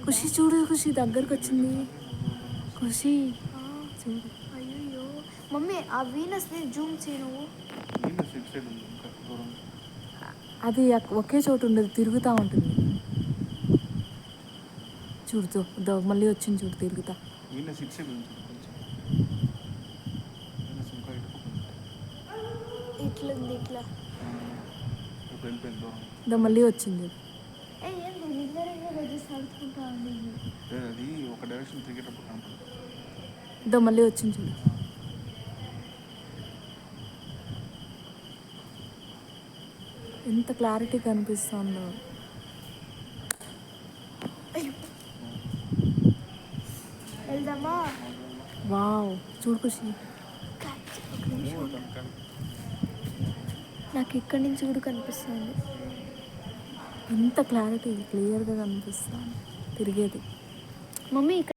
ఖుషి చూడు, ఖుషి దగ్గరకు వచ్చింది. ఖుషి చూడు. అయ్యో మమ్మీ ఆ వీనస్ని జూమ్ చేయి నువ్వు. అది ఒకే చోటు ఉండదు, తిరుగుతూ ఉంటుంది. చూడుతో మళ్ళీ వచ్చింది చూడు తిరుగుతా. ఇట్లా ఉంది ఇట్లా. మళ్ళీ వచ్చింది. ఏంటి నిజంగా రోజు సర్దుకుంటా ఉంది. అది ఒక డైరెక్షన్ తిరిగేటప్పుడు కనపడదు. మళ్ళీ వచ్చింది చూడు. ఎంత క్లారిటీ కనిపిస్తుందో. వెళ్దామా? వావ్ చూడు ఖుషి. నాకు ఇక్కడి నుంచి కూడా కనిపిస్తుంది. ఎంత క్లారిటీ క్లియర్గా కనిపిస్తుంది తిరిగేది. మమ్మీ